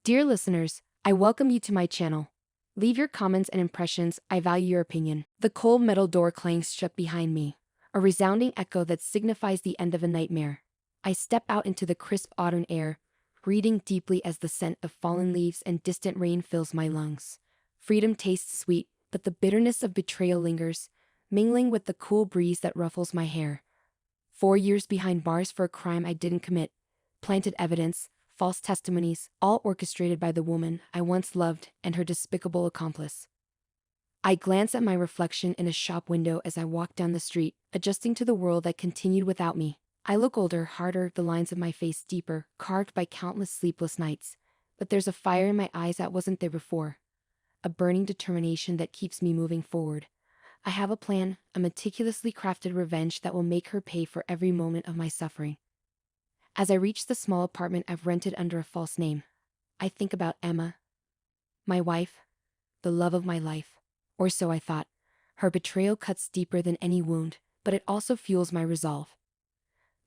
Dear listeners, I welcome you to my channel. Leave your comments and impressions, I value your opinion. The cold metal door clangs shut behind me, a resounding echo that signifies the end of a nightmare. I step out into the crisp autumn air, breathing deeply as the scent of fallen leaves and distant rain fills my lungs. Freedom tastes sweet, but the bitterness of betrayal lingers, mingling with the cool breeze that ruffles my hair. 4 years behind bars for a crime I didn't commit, planted evidence, false testimonies, all orchestrated by the woman I once loved and her despicable accomplice. I glance at my reflection in a shop window as I walk down the street, adjusting to the world that continued without me. I look older, harder, the lines of my face deeper, carved by countless sleepless nights. But there's a fire in my eyes that wasn't there before, a burning determination that keeps me moving forward. I have a plan, a meticulously crafted revenge that will make her pay for every moment of my suffering. As I reach the small apartment I've rented under a false name, I think about Emma, my wife, the love of my life. Or so I thought. Her betrayal cuts deeper than any wound, but it also fuels my resolve.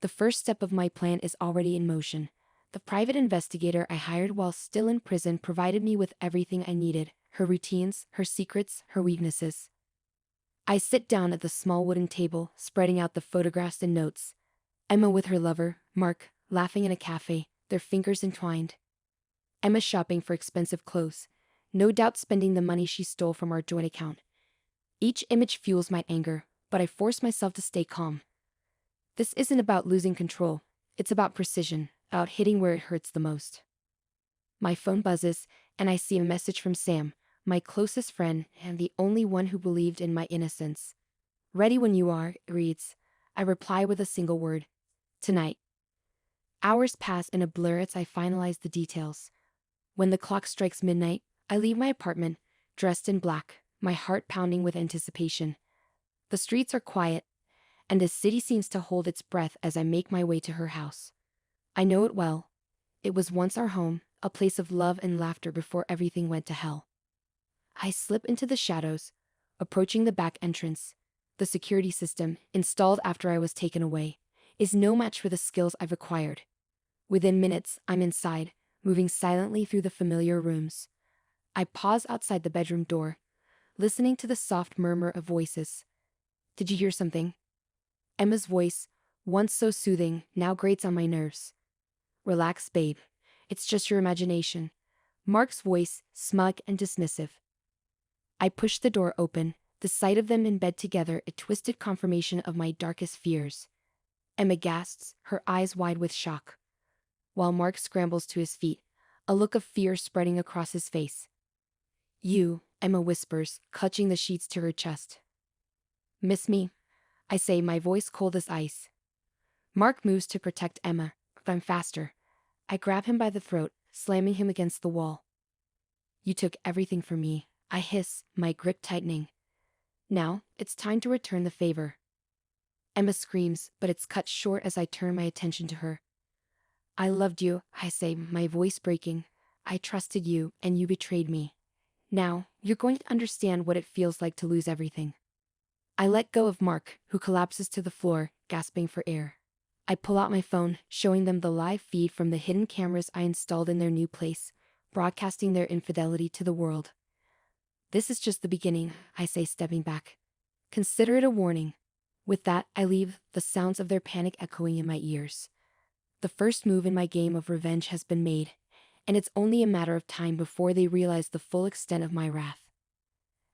The first step of my plan is already in motion. The private investigator I hired while still in prison provided me with everything I needed: her routines, her secrets, her weaknesses. I sit down at the small wooden table, spreading out the photographs and notes. Emma with her lover, Mark, laughing in a cafe, their fingers entwined. Emma shopping for expensive clothes, no doubt spending the money she stole from our joint account. Each image fuels my anger, but I force myself to stay calm. This isn't about losing control, it's about precision, about hitting where it hurts the most. My phone buzzes, and I see a message from Sam, my closest friend and the only one who believed in my innocence. "Ready when you are," it reads. I reply with a single word: tonight. Hours pass in a blur as I finalize the details. When the clock strikes midnight, I leave my apartment, dressed in black, my heart pounding with anticipation. The streets are quiet, and the city seems to hold its breath as I make my way to her house. I know it well. It was once our home, a place of love and laughter before everything went to hell. I slip into the shadows, approaching the back entrance. The security system, installed after I was taken away, is no match for the skills I've acquired. Within minutes, I'm inside, moving silently through the familiar rooms. I pause outside the bedroom door, listening to the soft murmur of voices. "Did you hear something?" Emma's voice, once so soothing, now grates on my nerves. "Relax, babe. It's just your imagination." Mark's voice, smug and dismissive. I push the door open, the sight of them in bed together a twisted confirmation of my darkest fears. Emma gasps, her eyes wide with shock, while Mark scrambles to his feet, a look of fear spreading across his face. "You," Emma whispers, clutching the sheets to her chest. "Miss me?" I say, my voice cold as ice. Mark moves to protect Emma, but I'm faster. I grab him by the throat, slamming him against the wall. "You took everything from me," I hiss, my grip tightening. "Now, it's time to return the favor." Emma screams, but it's cut short as I turn my attention to her. "I loved you," I say, my voice breaking. "I trusted you, and you betrayed me. Now, you're going to understand what it feels like to lose everything." I let go of Mark, who collapses to the floor, gasping for air. I pull out my phone, showing them the live feed from the hidden cameras I installed in their new place, broadcasting their infidelity to the world. "This is just the beginning," I say, stepping back. "Consider it a warning." With that, I leave, the sounds of their panic echoing in my ears. The first move in my game of revenge has been made, and it's only a matter of time before they realize the full extent of my wrath.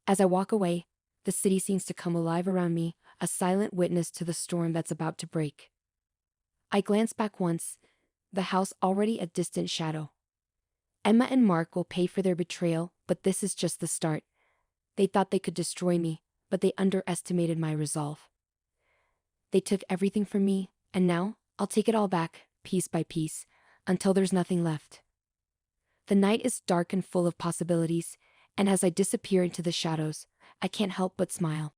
As I walk away, the city seems to come alive around me, a silent witness to the storm that's about to break. I glance back once, the house already a distant shadow. Emma and Mark will pay for their betrayal, but this is just the start. They thought they could destroy me, but they underestimated my resolve. They took everything from me, and now, I'll take it all back, piece by piece, until there's nothing left. The night is dark and full of possibilities, and as I disappear into the shadows, I can't help but smile.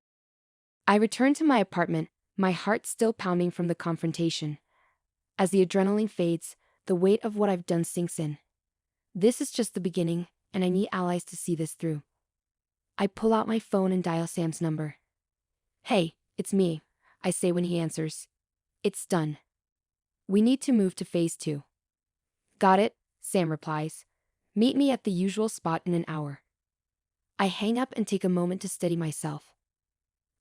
I return to my apartment, my heart still pounding from the confrontation. As the adrenaline fades, the weight of what I've done sinks in. This is just the beginning, and I need allies to see this through. I pull out my phone and dial Sam's number. "Hey, it's me," I say when he answers. "It's done. We need to move to phase 2. "Got it," Sam replies. Meet me at the usual spot in an hour. I hang up and take a moment to steady myself.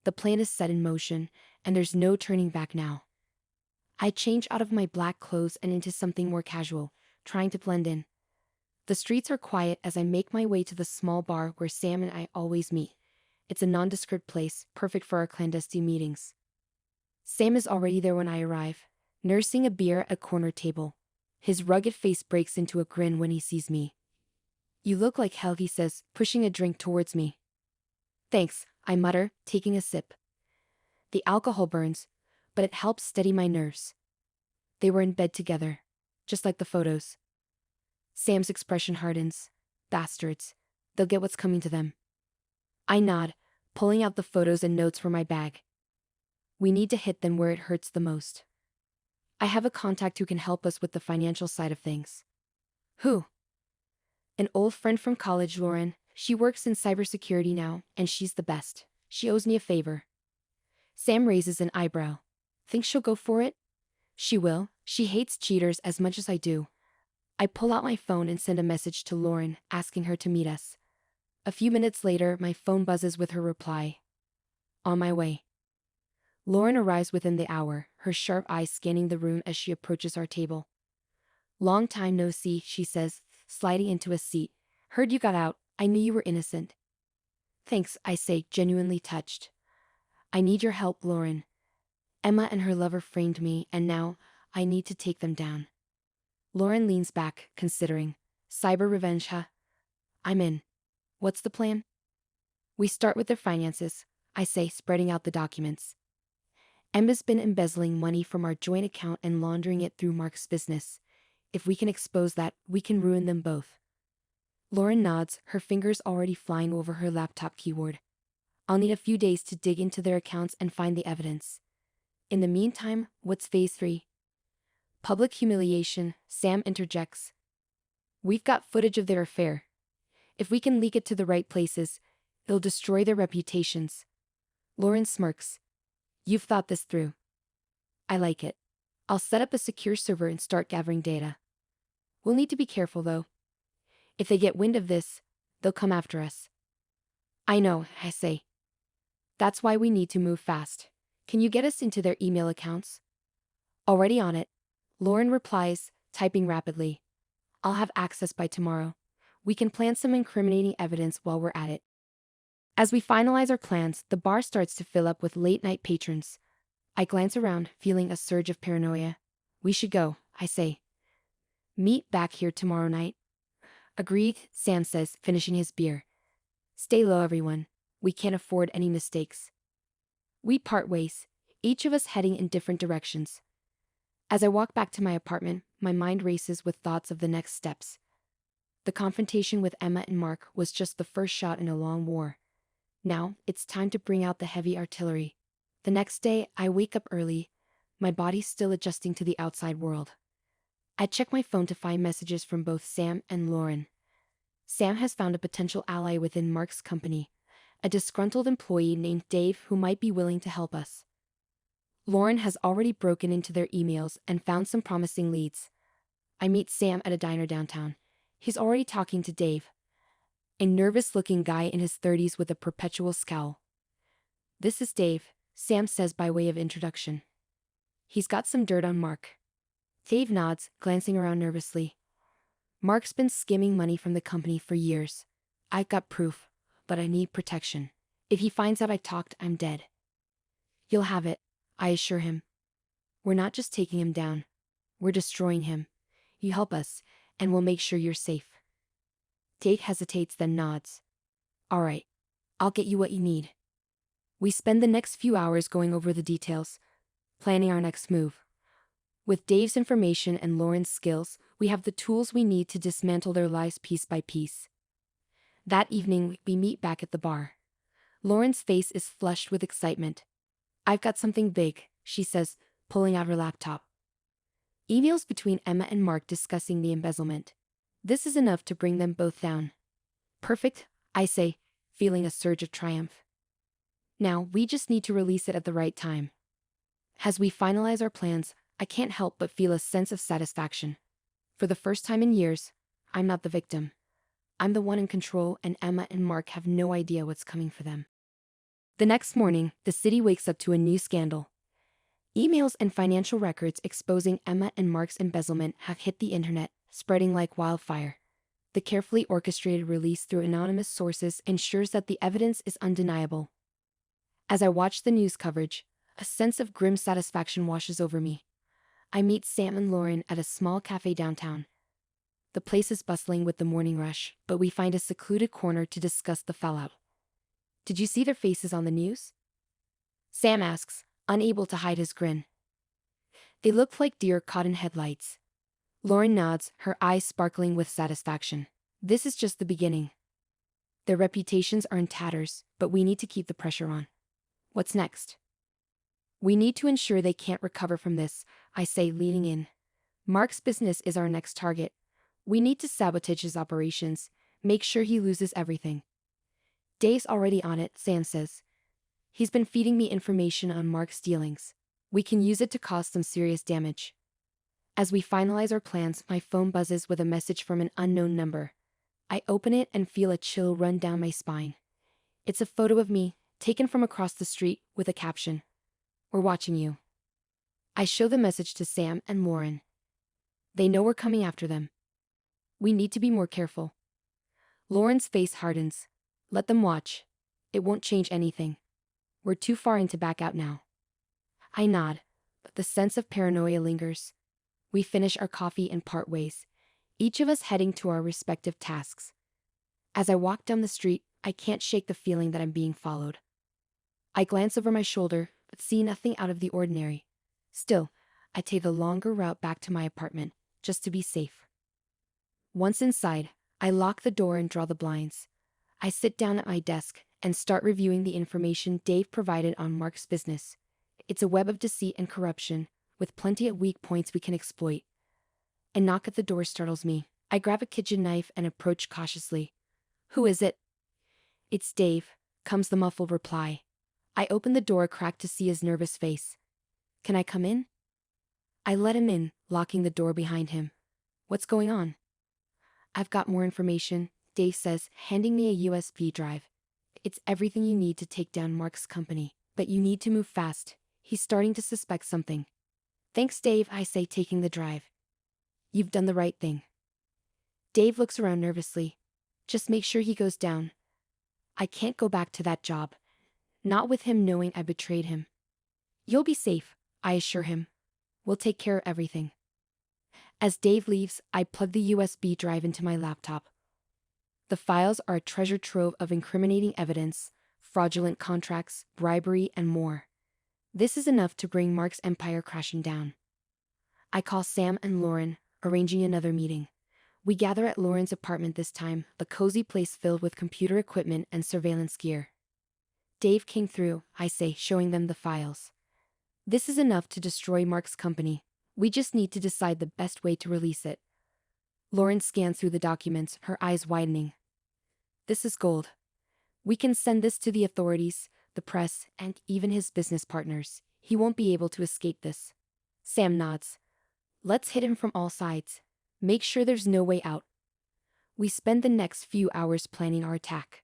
The plan is set in motion, and there's no turning back now. I change out of my black clothes and into something more casual, trying to blend in. The streets are quiet as I make my way to the small bar where Sam and I always meet. It's a nondescript place, perfect for our clandestine meetings. Sam is already there when I arrive, nursing a beer at a corner table. His rugged face breaks into a grin when he sees me. "You look like hell," he says, pushing a drink towards me. "Thanks," I mutter, taking a sip. The alcohol burns, but it helps steady my nerves. They were in bed together, just like the photos. Sam's expression hardens. Bastards. They'll get what's coming to them. I nod, pulling out the photos and notes from my bag. We need to hit them where it hurts the most. I have a contact who can help us with the financial side of things. Who? An old friend from college, Lauren. She works in cybersecurity now, and she's the best. She owes me a favor. Sam raises an eyebrow. Think she'll go for it? She will. She hates cheaters as much as I do. I pull out my phone and send a message to Lauren, asking her to meet us. A few minutes later, my phone buzzes with her reply. On my way. Lauren arrives within the hour, her sharp eyes scanning the room as she approaches our table. Long time no see, she says, sliding into a seat. Heard you got out. I knew you were innocent. Thanks, I say, genuinely touched. I need your help, Lauren. Emma and her lover framed me, and now I need to take them down. Lauren leans back, considering. Cyber revenge, huh? I'm in. What's the plan? We start with their finances, I say, spreading out the documents. Emma's been embezzling money from our joint account and laundering it through Mark's business. If we can expose that, we can ruin them both. Lauren nods, her fingers already flying over her laptop keyboard. I'll need a few days to dig into their accounts and find the evidence. In the meantime, what's phase 3? Public humiliation, Sam interjects. We've got footage of their affair. If we can leak it to the right places, it'll destroy their reputations. Lauren smirks. You've thought this through. I like it. I'll set up a secure server and start gathering data. We'll need to be careful, though. If they get wind of this, they'll come after us. I know, I say. That's why we need to move fast. Can you get us into their email accounts? Already on it. Lauren replies, typing rapidly. I'll have access by tomorrow. We can plan some incriminating evidence while we're at it. As we finalize our plans, the bar starts to fill up with late-night patrons. I glance around, feeling a surge of paranoia. We should go, I say. Meet back here tomorrow night. Agreed, Sam says, finishing his beer. Stay low, everyone. We can't afford any mistakes. We part ways, each of us heading in different directions. As I walk back to my apartment, my mind races with thoughts of the next steps. The confrontation with Emma and Mark was just the first shot in a long war. Now, it's time to bring out the heavy artillery. The next day, I wake up early, my body still adjusting to the outside world. I check my phone to find messages from both Sam and Lauren. Sam has found a potential ally within Mark's company, a disgruntled employee named Dave who might be willing to help us. Lauren has already broken into their emails and found some promising leads. I meet Sam at a diner downtown. He's already talking to Dave, a nervous-looking guy in his 30s with a perpetual scowl. This is Dave, Sam says by way of introduction. He's got some dirt on Mark. Dave nods, glancing around nervously. Mark's been skimming money from the company for years. I've got proof, but I need protection. If he finds out I talked, I'm dead. You'll have it, I assure him. We're not just taking him down. We're destroying him. You help us, and we'll make sure you're safe. Dave hesitates, then nods. All right, I'll get you what you need. We spend the next few hours going over the details, planning our next move. With Dave's information and Lauren's skills, we have the tools we need to dismantle their lies piece by piece. That evening, we meet back at the bar. Lauren's face is flushed with excitement. I've got something big, she says, pulling out her laptop. Emails between Emma and Mark discussing the embezzlement. This is enough to bring them both down. Perfect, I say, feeling a surge of triumph. Now, we just need to release it at the right time. As we finalize our plans, I can't help but feel a sense of satisfaction. For the first time in years, I'm not the victim. I'm the one in control, and Emma and Mark have no idea what's coming for them. The next morning, the city wakes up to a new scandal. Emails and financial records exposing Emma and Mark's embezzlement have hit the internet, spreading like wildfire. The carefully orchestrated release through anonymous sources ensures that the evidence is undeniable. As I watch the news coverage, a sense of grim satisfaction washes over me. I meet Sam and Lauren at a small cafe downtown. The place is bustling with the morning rush, but we find a secluded corner to discuss the fallout. Did you see their faces on the news? Sam asks, unable to hide his grin. They looked like deer caught in headlights. Lauren nods, her eyes sparkling with satisfaction. This is just the beginning. Their reputations are in tatters, but we need to keep the pressure on. What's next? We need to ensure they can't recover from this, I say, leaning in. Mark's business is our next target. We need to sabotage his operations, make sure he loses everything. Dave's already on it, Sam says. He's been feeding me information on Mark's dealings. We can use it to cause some serious damage. As we finalize our plans, my phone buzzes with a message from an unknown number. I open it and feel a chill run down my spine. It's a photo of me, taken from across the street, with a caption. We're watching you. I show the message to Sam and Lauren. They know we're coming after them. We need to be more careful. Lauren's face hardens. Let them watch. It won't change anything. We're too far in to back out now. I nod, but the sense of paranoia lingers. We finish our coffee and part ways, each of us heading to our respective tasks. As I walk down the street, I can't shake the feeling that I'm being followed. I glance over my shoulder, but see nothing out of the ordinary. Still, I take the longer route back to my apartment, just to be safe. Once inside, I lock the door and draw the blinds. I sit down at my desk and start reviewing the information Dave provided on Mark's business. It's a web of deceit and corruption, with plenty of weak points we can exploit. A knock at the door startles me. I grab a kitchen knife and approach cautiously. Who is it? It's Dave, comes the muffled reply. I open the door a crack to see his nervous face. Can I come in? I let him in, locking the door behind him. What's going on? I've got more information, Dave says, handing me a USB drive. It's everything you need to take down Mark's company, but you need to move fast. He's starting to suspect something. Thanks, Dave, I say, taking the drive. You've done the right thing. Dave looks around nervously. Just make sure he goes down. I can't go back to that job. Not with him knowing I betrayed him. You'll be safe, I assure him. We'll take care of everything. As Dave leaves, I plug the USB drive into my laptop. The files are a treasure trove of incriminating evidence, fraudulent contracts, bribery, and more. This is enough to bring Mark's empire crashing down. I call Sam and Lauren, arranging another meeting. We gather at Lauren's apartment this time, a cozy place filled with computer equipment and surveillance gear. Dave came through, I say, showing them the files. This is enough to destroy Mark's company. We just need to decide the best way to release it. Lauren scans through the documents, her eyes widening. This is gold. We can send this to the authorities, the press, and even his business partners. He won't be able to escape this. Sam nods. Let's hit him from all sides. Make sure there's no way out. We spend the next few hours planning our attack.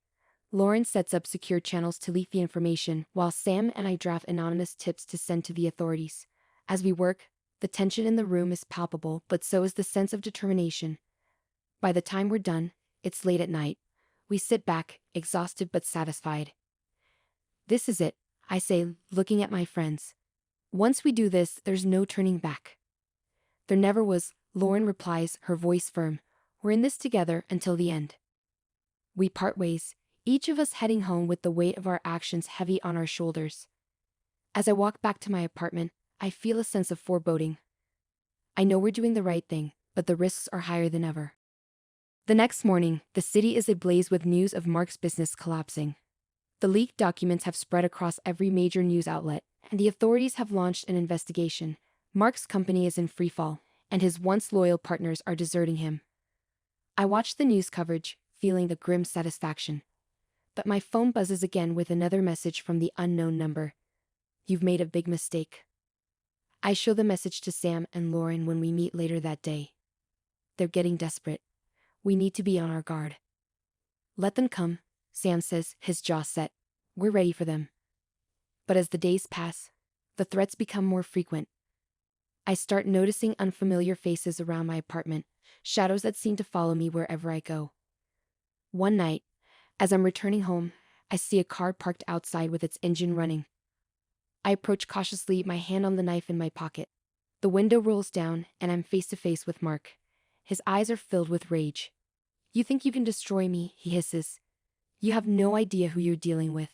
Lauren sets up secure channels to leak the information, while Sam and I draft anonymous tips to send to the authorities. As we work, the tension in the room is palpable, but so is the sense of determination. By the time we're done, it's late at night. We sit back, exhausted but satisfied. This is it, I say, looking at my friends. Once we do this, there's no turning back. There never was, Lauren replies, her voice firm. We're in this together until the end. We part ways, each of us heading home with the weight of our actions heavy on our shoulders. As I walk back to my apartment, I feel a sense of foreboding. I know we're doing the right thing, but the risks are higher than ever. The next morning, the city is ablaze with news of Mark's business collapsing. The leaked documents have spread across every major news outlet, and the authorities have launched an investigation. Mark's company is in freefall, and his once loyal partners are deserting him. I watch the news coverage, feeling the grim satisfaction. But my phone buzzes again with another message from the unknown number. You've made a big mistake. I show the message to Sam and Lauren when we meet later that day. They're getting desperate. We need to be on our guard. Let them come, Sam says, his jaw set. We're ready for them. But as the days pass, the threats become more frequent. I start noticing unfamiliar faces around my apartment, shadows that seem to follow me wherever I go. One night, as I'm returning home, I see a car parked outside with its engine running. I approach cautiously, my hand on the knife in my pocket. The window rolls down, and I'm face to face with Mark. His eyes are filled with rage. You think you can destroy me, he hisses. You have no idea who you're dealing with.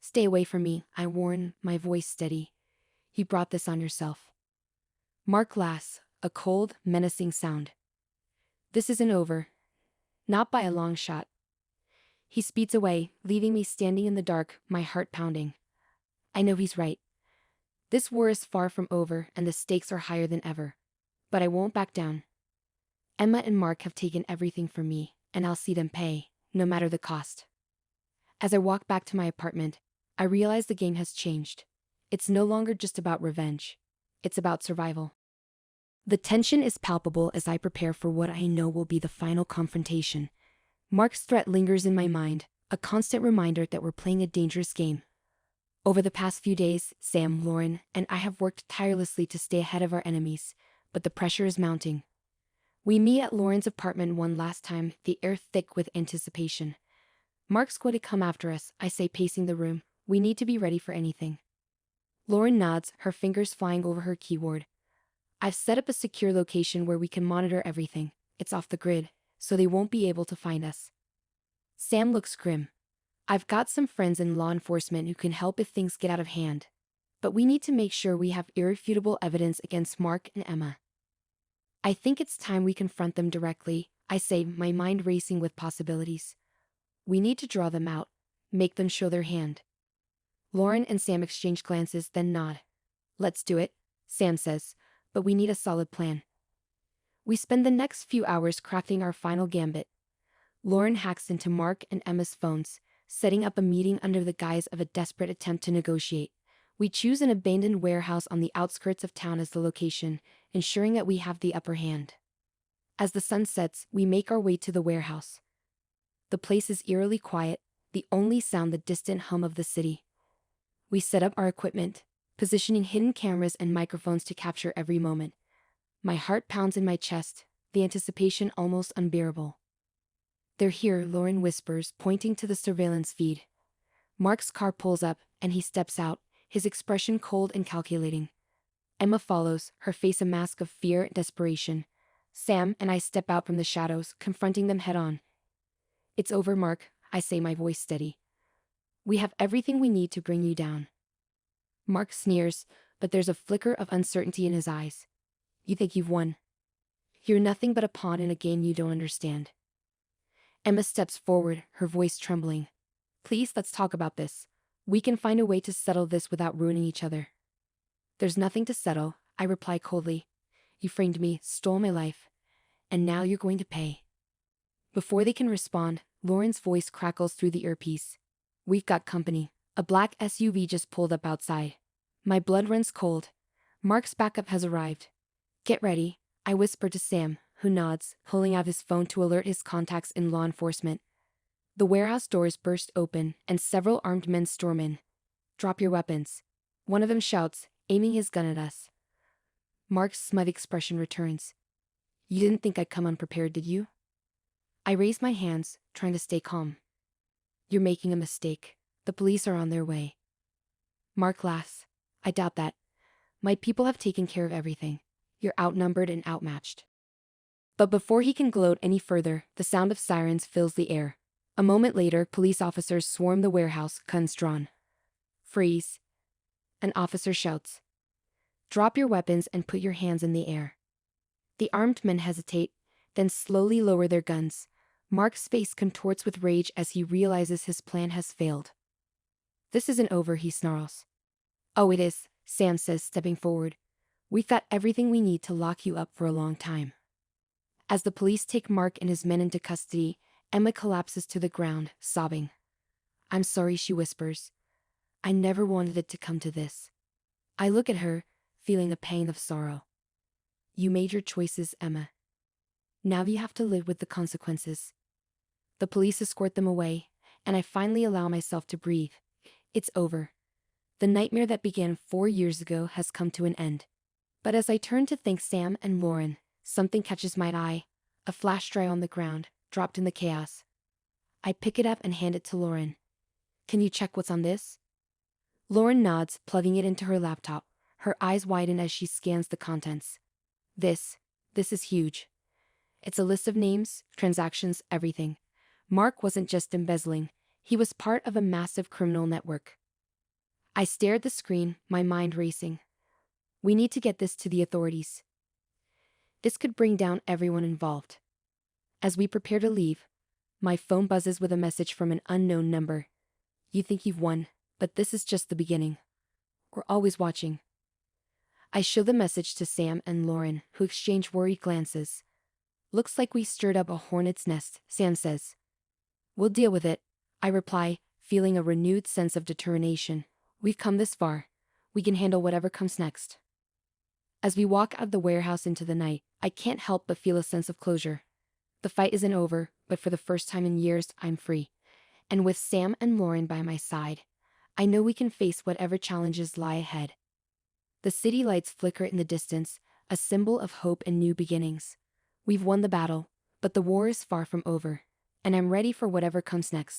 Stay away from me, I warn, my voice steady. You brought this on yourself. Mark laughs, a cold, menacing sound. This isn't over. Not by a long shot. He speeds away, leaving me standing in the dark, my heart pounding. I know he's right. This war is far from over, and the stakes are higher than ever. But I won't back down. Emma and Mark have taken everything from me, and I'll see them pay, no matter the cost. As I walk back to my apartment, I realize the game has changed. It's no longer just about revenge. It's about survival. The tension is palpable as I prepare for what I know will be the final confrontation. Mark's threat lingers in my mind, a constant reminder that we're playing a dangerous game. Over the past few days, Sam, Lauren, and I have worked tirelessly to stay ahead of our enemies, but the pressure is mounting. We meet at Lauren's apartment one last time, the air thick with anticipation. Mark's going to come after us, I say, pacing the room. We need to be ready for anything. Lauren nods, her fingers flying over her keyboard. I've set up a secure location where we can monitor everything. It's off the grid, so they won't be able to find us. Sam looks grim. I've got some friends in law enforcement who can help if things get out of hand. But we need to make sure we have irrefutable evidence against Mark and Emma. I think it's time we confront them directly, I say, my mind racing with possibilities. We need to draw them out, make them show their hand. Lauren and Sam exchange glances, then nod. Let's do it, Sam says, but we need a solid plan. We spend the next few hours crafting our final gambit. Lauren hacks into Mark and Emma's phones, setting up a meeting under the guise of a desperate attempt to negotiate. We choose an abandoned warehouse on the outskirts of town as the location, ensuring that we have the upper hand. As the sun sets, we make our way to the warehouse. The place is eerily quiet, the only sound the distant hum of the city. We set up our equipment, positioning hidden cameras and microphones to capture every moment. My heart pounds in my chest, the anticipation almost unbearable. They're here, Lauren whispers, pointing to the surveillance feed. Mark's car pulls up, and he steps out, his expression cold and calculating. Emma follows, her face a mask of fear and desperation. Sam and I step out from the shadows, confronting them head-on. It's over, Mark, I say, my voice steady. We have everything we need to bring you down. Mark sneers, but there's a flicker of uncertainty in his eyes. You think you've won? You're nothing but a pawn in a game you don't understand. Emma steps forward, her voice trembling. Please, let's talk about this. We can find a way to settle this without ruining each other. There's nothing to settle, I reply coldly. You framed me, stole my life, and now you're going to pay. Before they can respond, Lauren's voice crackles through the earpiece. We've got company. A black SUV just pulled up outside. My blood runs cold. Mark's backup has arrived. Get ready, I whisper to Sam, who nods, pulling out his phone to alert his contacts in law enforcement. The warehouse doors burst open, and several armed men storm in. Drop your weapons. One of them shouts, aiming his gun at us. Mark's smug expression returns. You didn't think I'd come unprepared, did you? I raise my hands, trying to stay calm. You're making a mistake. The police are on their way. Mark laughs. I doubt that. My people have taken care of everything. You're outnumbered and outmatched. But before he can gloat any further, the sound of sirens fills the air. A moment later, police officers swarm the warehouse, guns drawn. Freeze. An officer shouts. Drop your weapons and put your hands in the air. The armed men hesitate, then slowly lower their guns. Mark's face contorts with rage as he realizes his plan has failed. This isn't over, he snarls. Oh, it is, Sam says, stepping forward. We've got everything we need to lock you up for a long time. As the police take Mark and his men into custody, Emma collapses to the ground, sobbing. I'm sorry, she whispers. I never wanted it to come to this. I look at her, feeling a pang of sorrow. You made your choices, Emma. Now you have to live with the consequences. The police escort them away, and I finally allow myself to breathe. It's over. The nightmare that began 4 years ago has come to an end. But as I turn to thank Sam and Lauren, something catches my eye. A flash drive on the ground, dropped in the chaos. I pick it up and hand it to Lauren. Can you check what's on this? Lauren nods, plugging it into her laptop. Her eyes widen as she scans the contents. This is huge. It's a list of names, transactions, everything. Mark wasn't just embezzling, he was part of a massive criminal network. I stare at the screen, my mind racing. We need to get this to the authorities. This could bring down everyone involved. As we prepare to leave, my phone buzzes with a message from an unknown number. You think you've won, but this is just the beginning. We're always watching. I show the message to Sam and Lauren, who exchange worried glances. Looks like we stirred up a hornet's nest, Sam says. We'll deal with it, I reply, feeling a renewed sense of determination. We've come this far. We can handle whatever comes next. As we walk out of the warehouse into the night, I can't help but feel a sense of closure. The fight isn't over, but for the first time in years, I'm free. And with Sam and Lauren by my side, I know we can face whatever challenges lie ahead. The city lights flicker in the distance, a symbol of hope and new beginnings. We've won the battle, but the war is far from over, and I'm ready for whatever comes next.